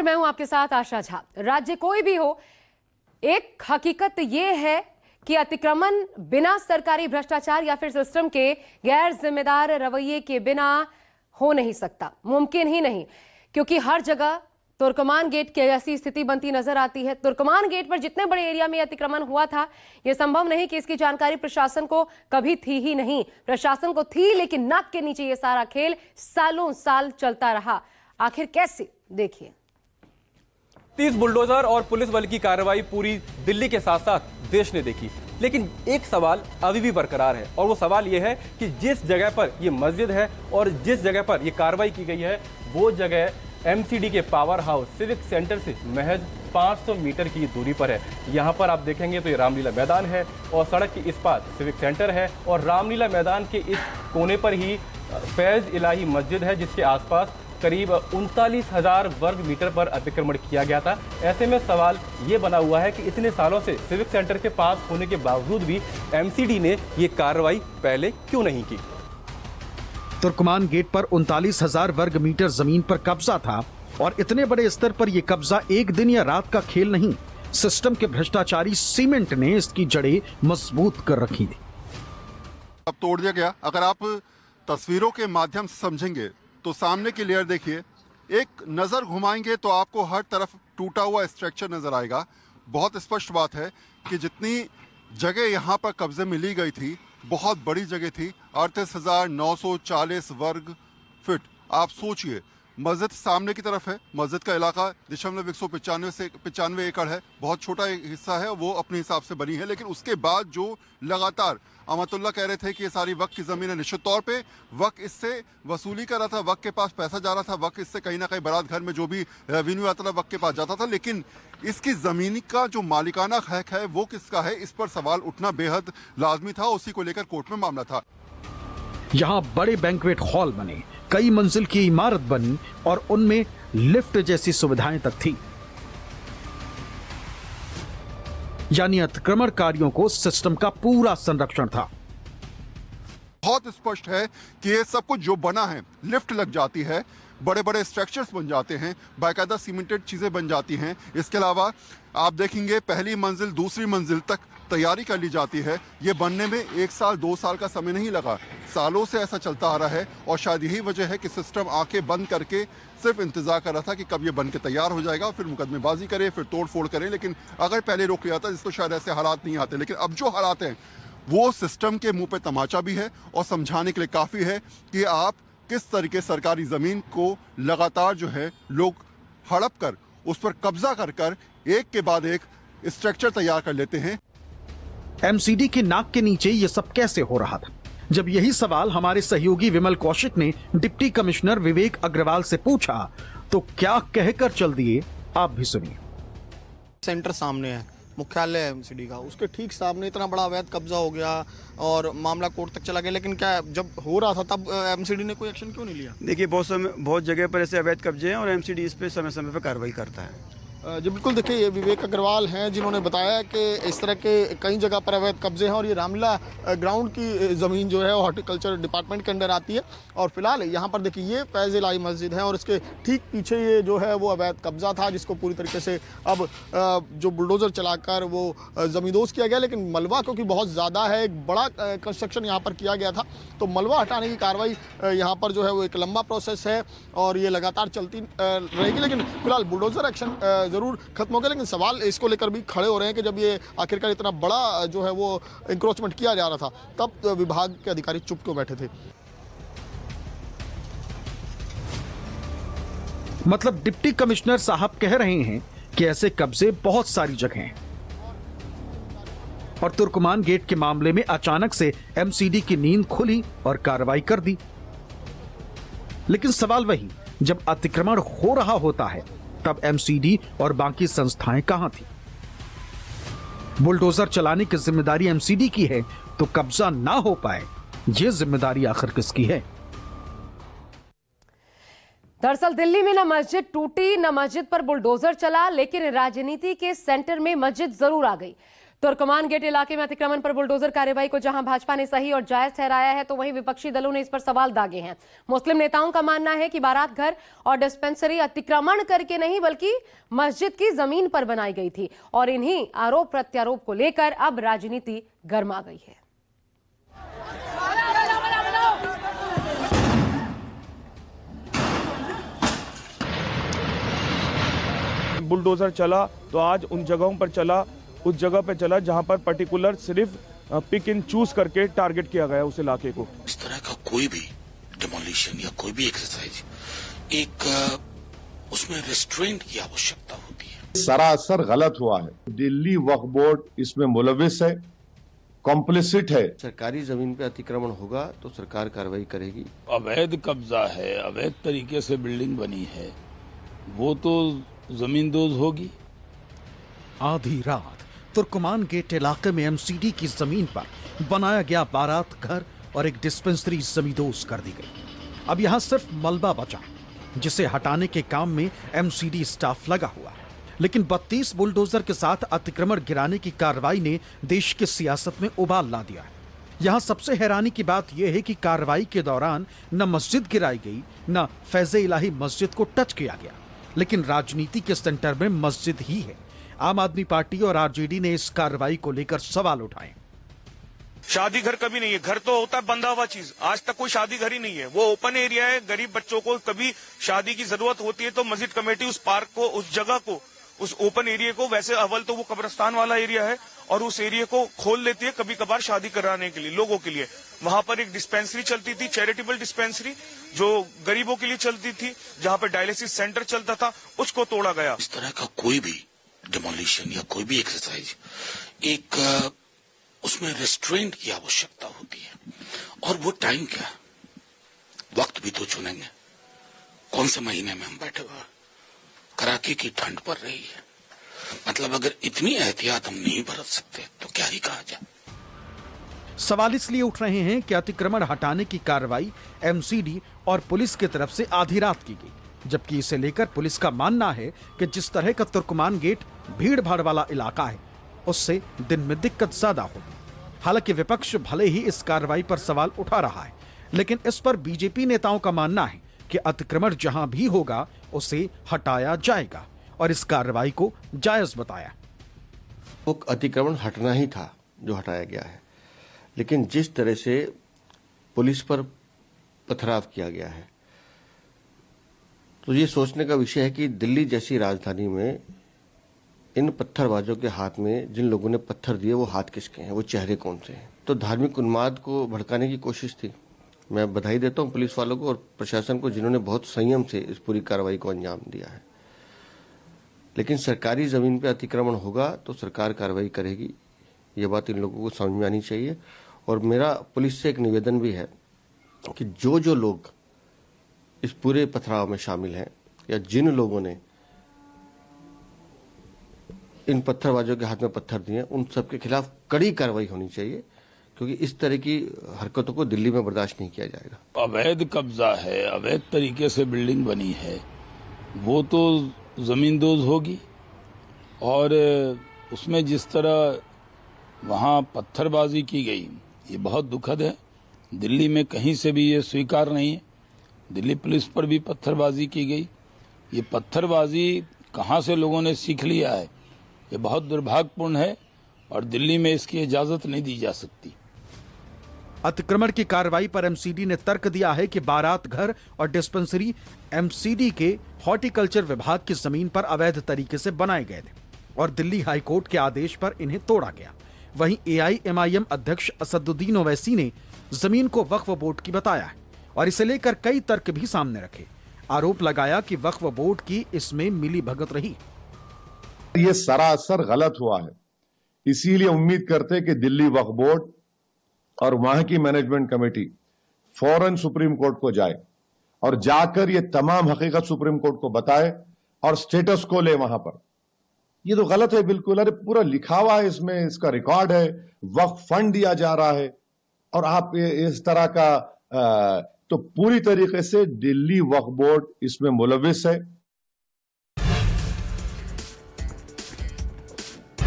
मैं हूं आपके साथ आशा झा। राज्य कोई भी हो, एक हकीकत यह है कि अतिक्रमण बिना सरकारी भ्रष्टाचार या फिर सिस्टम के गैर जिम्मेदार रवैये के बिना हो नहीं सकता, मुमकिन ही नहीं। क्योंकि हर जगह तुर्कमान गेट की ऐसी स्थिति बनती नजर आती है। तुर्कमान गेट पर जितने बड़े एरिया में अतिक्रमण हुआ था, यह संभव नहीं कि इसकी जानकारी प्रशासन को कभी थी ही नहीं। प्रशासन को थी, लेकिन नाक के नीचे यह सारा खेल सालों साल चलता रहा। आखिर कैसे, देखिए। 30 बुलडोजर और पुलिस बल की कार्रवाई पूरी दिल्ली के साथ साथ देश ने देखी, लेकिन एक सवाल अभी भी बरकरार है, और वो सवाल ये है कि जिस जगह पर ये मस्जिद है और जिस जगह पर ये कार्रवाई की गई है, वो जगह एमसीडी के पावर हाउस सिविक सेंटर से महज 500 मीटर की दूरी पर है। यहाँ पर आप देखेंगे तो ये रामलीला मैदान है और सड़क के इस पार सिविक सेंटर है, और रामलीला मैदान के इस कोने पर ही फैज इलाही मस्जिद है, जिसके आसपास करीब 39,000 वर्ग मीटर पर अतिक्रमण किया गया था। ऐसे में सवाल ये बना हुआ है कि इतने सालों से सिविक सेंटर के पास होने के बावजूद भी एमसीडी ने ये कार्रवाई पहले क्यों नहीं की। तुर्कमान गेट पर 39,000 वर्ग मीटर जमीन पर कब्जा था, और इतने बड़े स्तर पर यह कब्जा एक दिन या रात का खेल नहीं। सिस्टम के भ्रष्टाचारी सीमेंट ने इसकी जड़ें मजबूत कर रखी थी। अब तोड़ दिया गया। अगर आप तस्वीरों के माध्यम से समझेंगे तो सामने की लेयर देखिए, एक नजर घुमाएंगे तो आपको हर तरफ टूटा हुआ स्ट्रक्चर नजर आएगा। बहुत स्पष्ट बात है कि जितनी जगह यहाँ पर कब्जे में ली गई थी, बहुत बड़ी जगह थी, 38,940 वर्ग फीट। आप सोचिए, मस्जिद सामने की तरफ है, मस्जिद का इलाका 195 से 95 एकड़ है, बहुत छोटा एक हिस्सा है, वो अपने हिसाब से बनी है। लेकिन उसके बाद जो लगातार अमतुल्ला कह रहे थे कि ये सारी वक्त की ज़मीन है, निश्चित तौर पे वक्त इससे वसूली कर रहा था, वक्त के पास पैसा जा रहा था, वक्त इससे कहीं ना कहीं बारात घर में जो भी रेवेन्यू आता था वक्त के पास जाता था। लेकिन इसकी ज़मीन का जो मालिकाना हक है वो किसका है, इस पर सवाल उठना बेहद लाजमी था। उसी को लेकर कोर्ट में मामला था। यहाँ बड़े बैंक्वेट हॉल बने, कई मंजिल की इमारत बनी, और उनमें लिफ्ट जैसी सुविधाएं तक थी। यानी अतिक्रमणकारियों को सिस्टम का पूरा संरक्षण था। बहुत स्पष्ट है कि ये सब कुछ जो बना है, लिफ्ट लग जाती है, बड़े बड़े स्ट्रक्चर्स बन जाते हैं, बाकायदा सीमेंटेड चीजें बन जाती हैं। इसके अलावा आप देखेंगे पहली मंजिल दूसरी मंजिल तक तैयारी कर ली जाती है। ये बनने में 1 साल 2 साल का समय नहीं लगा, सालों से ऐसा चलता आ रहा है। और शायद यही वजह है कि सिस्टम आंखें बंद करके सिर्फ इंतजार कर रहा था कि कब ये बन के तैयार हो जाएगा, फिर मुकदमेबाजी करे, फिर तोड़ फोड़ करे। लेकिन अगर पहले रोक लिया था जिसको शायद ऐसे हालात नहीं आते। लेकिन अब जो हालात हैं वो सिस्टम के मुंह पे तमाचा भी है और समझाने के लिए काफ़ी है कि आप किस तरीके सरकारी ज़मीन को लगातार जो है लोग हड़प कर उस पर कब्जा कर कर एक के बाद एक स्ट्रक्चर तैयार कर लेते हैं। एमसीडी के नाक के नीचे ये सब कैसे हो रहा था? जब यही सवाल हमारे सहयोगी विमल कौशिक ने डिप्टी कमिश्नर विवेक अग्रवाल से पूछा, तो क्या कहकर चल दिए, आप भी सुनिए। सेंटर सामने है, मुख्यालय है एमसीडी का, उसके ठीक सामने इतना बड़ा अवैध कब्जा हो गया और मामला कोर्ट तक चला गया। लेकिन क्या जब हो रहा था तब एमसीडी ने कोई एक्शन क्यों नहीं लिया? देखिए, बहुत जगह पर ऐसे अवैध कब्जे हैं और एमसीडी इस पे समय समय पर कार्रवाई करता है। जी बिल्कुल, देखिए ये विवेक अग्रवाल हैं जिन्होंने बताया कि इस तरह के कई जगह पर अवैध कब्जे हैं, और ये रामलीला ग्राउंड की ज़मीन जो है वो हॉर्टिकल्चर डिपार्टमेंट के अंडर आती है। और फिलहाल यहाँ पर देखिए ये फैज इलाही मस्जिद है, और इसके ठीक पीछे ये जो है वो अवैध कब्जा था, जिसको पूरी तरीके से अब जो बुलडोज़र चलाकर वो ज़मींदोज़ किया गया। लेकिन मलबा क्योंकि बहुत ज़्यादा है, एक बड़ा कंस्ट्रक्शन यहाँ पर किया गया था, तो मलबा हटाने की कार्रवाई यहाँ पर जो है वो एक लंबा प्रोसेस है और ये लगातार चलती रहेगी। लेकिन फिलहाल बुलडोज़र एक्शन जरूर खत्म हो गया। लेकिन सवाल इसको लेकर भी खड़े हो रहे हैं कि जब ये आखिरकार इतना बड़ा जो है वो इंक्रोचमेंट किया जा रहा था, तब विभाग के अधिकारी चुप क्यों बैठे थे? मतलब डिप्टी कमिश्नर साहब कह रहे हैं कि ऐसे कब्जे बहुत सारी जगह हैं, और तुर्कमान गेट के मामले में अचानक से एमसीडी की नींद खुली और कार्रवाई कर दी। लेकिन सवाल वही, जब अतिक्रमण हो रहा होता है तब एमसीडी और बाकी संस्थाएं कहां थी? बुलडोजर चलाने की जिम्मेदारी एमसीडी की है, तो कब्जा ना हो पाए, ये जिम्मेदारी आखिर किसकी है? दरअसल दिल्ली में न मस्जिद टूटी, न मस्जिद पर बुलडोजर चला, लेकिन राजनीति के सेंटर में मस्जिद जरूर आ गई। तुर्कमान गेट इलाके में अतिक्रमण पर बुलडोजर कार्रवाई को जहां भाजपा ने सही और जायज ठहराया है, तो वहीं विपक्षी दलों ने इस पर सवाल दागे हैं। मुस्लिम नेताओं का मानना है कि बारात घर और डिस्पेंसरी अतिक्रमण करके नहीं बल्कि मस्जिद की जमीन पर बनाई गई थी और इन्हीं आरोप प्रत्यारोप को लेकर अब राजनीति गर्मा गई है। बुलडोजर चला तो आज उन जगहों पर चला, उस जगह पे चला जहां पर पर्टिकुलर सिर्फ पिक एंड चूज करके टारगेट किया गया उस इलाके को। इस तरह का कोई भी डिमोलिशन या कोई भी एक्सरसाइज उसमें रेस्ट्रेंट की आवश्यकता होती है। सरासर गलत हुआ है। दिल्ली वक्फ बोर्ड इसमें मुलविस है, कॉम्प्लिसिट है। सरकारी जमीन पे अतिक्रमण होगा तो सरकार कार्रवाई करेगी। अवैध कब्जा है, अवैध तरीके से बिल्डिंग बनी है, वो तो जमींदोज होगी। आधी रात तुर्कमान गेट इलाके में एमसीडी की जमीन पर बनाया गया बारात घर और एक डिस्पेंसरी जमींदोज कर दी गई। अब यहां सिर्फ मलबा बचा, जिसे हटाने के काम में एमसीडी स्टाफ लगा हुआ है। लेकिन 32 बुलडोजर के साथ अतिक्रमण गिराने की कार्रवाई ने देश की सियासत में उबाल ला दिया है। यहां सबसे हैरानी की बात यह है कि कार्रवाई के दौरान न मस्जिद गिराई गई, न फैज़े इलाही मस्जिद को टच किया गया, लेकिन राजनीति के सेंटर में मस्जिद ही है। आम आदमी पार्टी और आरजेडी ने इस कार्रवाई को लेकर सवाल उठाए। शादी घर कभी नहीं है, घर तो होता है बंधा हुआ चीज। आज तक कोई शादी घर ही नहीं है, वो ओपन एरिया है। गरीब बच्चों को कभी शादी की जरूरत होती है तो मस्जिद कमेटी उस पार्क को, उस जगह को, उस ओपन एरिया को, वैसे अव्वल तो वो कब्रिस्तान वाला एरिया है और उस एरिया को खोल लेती है कभी कभार शादी कराने के लिए, लोगों के लिए। वहां पर एक डिस्पेंसरी चलती थी, चैरिटेबल डिस्पेंसरी, जो गरीबों के लिए चलती थी, जहां पर डायलिसिस सेंटर चलता था, उसको तोड़ा गया। इस तरह का कोई भी डिमोलिशन या कोई भी एक्सरसाइज उसमें रेस्ट्रेंट की आवश्यकता होती है। और वो टाइम क्या है, वक्त भी तो चुनेंगे। कौन से महीने में हम बैठे हुए, कड़ाके की ठंड पड़ रही है, मतलब अगर इतनी एहतियात हम नहीं बरत सकते तो क्या ही कहा जाए। सवाल इसलिए उठ रहे हैं कि अतिक्रमण हटाने की कार्रवाई एमसीडी और पुलिस की तरफ से आधी रात की गई, जबकि इसे लेकर पुलिस का मानना है कि जिस तरह का तुर्कमान गेट भीड़ भाड़ वाला इलाका है, उससे दिन में दिक्कत ज्यादा होगी। हालांकि विपक्ष भले ही इस कार्रवाई पर सवाल उठा रहा है, लेकिन इस पर बीजेपी नेताओं का मानना है कि अतिक्रमण जहां भी होगा उसे हटाया जाएगा और इस कार्रवाई को जायज बताया। वो अतिक्रमण हटना ही था जो हटाया गया है, लेकिन जिस तरह से पुलिस पर पथराव किया गया है, तो ये सोचने का विषय है कि दिल्ली जैसी राजधानी में इन पत्थरबाजों के हाथ में जिन लोगों ने पत्थर दिए वो हाथ किसके हैं, वो चेहरे कौन से हैं। तो धार्मिक उन्माद को भड़काने की कोशिश थी। मैं बधाई देता हूं पुलिस वालों को और प्रशासन को, जिन्होंने बहुत संयम से इस पूरी कार्रवाई को अंजाम दिया है। लेकिन सरकारी जमीन पे अतिक्रमण होगा तो सरकार कार्रवाई करेगी, ये बात इन लोगों को समझ में आनी चाहिए। और मेरा पुलिस से एक निवेदन भी है कि जो लोग इस पूरे पथराव में शामिल हैं या जिन लोगों ने इन पत्थरबाजों के हाथ में पत्थर दिए, उन सबके खिलाफ कड़ी कार्रवाई होनी चाहिए, क्योंकि इस तरह की हरकतों को दिल्ली में बर्दाश्त नहीं किया जाएगा। अवैध कब्जा है, अवैध तरीके से बिल्डिंग बनी है, वो तो जमींदोज होगी। और उसमें जिस तरह वहां पत्थरबाजी की गई, ये बहुत दुखद है। दिल्ली में कहीं से भी ये स्वीकार नहीं है। दिल्ली पुलिस पर भी पत्थरबाजी की गई। ये पत्थरबाजी कहां से लोगों ने सीख लिया है, ये बहुत दुर्भाग्यपूर्ण है और दिल्ली में इसकी इजाजत नहीं दी जा सकती। अतिक्रमण की कार्रवाई पर एमसीडी ने तर्क दिया है कि बारात घर और डिस्पेंसरी एमसीडी के हॉर्टिकल्चर विभाग की जमीन पर अवैध तरीके से बनाए गए थे और दिल्ली हाईकोर्ट के आदेश पर इन्हें तोड़ा गया। वहीं एआईएमआईएम अध्यक्ष असदुद्दीन ओवैसी ने जमीन को वक्फ बोर्ड की बताया है और इसे लेकर कई तर्क भी सामने रखे। आरोप लगाया कि वक्फ बोर्ड की इसमें मिलीभगत रही। ये सरासर गलत हुआ है, इसीलिए उम्मीद करते हैं कि दिल्ली वक्फ बोर्ड और वहां की मैनेजमेंट कमेटी फौरन सुप्रीम कोर्ट को जाए और जाकर ये तमाम हकीकत सुप्रीम कोर्ट को बताए और स्टेटस को ले वहां पर। ये तो गलत है बिल्कुल। अरे पूरा लिखा हुआ है इसमें, इसका रिकॉर्ड है, वक्फ फंड दिया जा रहा है और आप इस तरह का तो पूरी तरीके से दिल्ली वक्फ बोर्ड इसमें मुलविस है।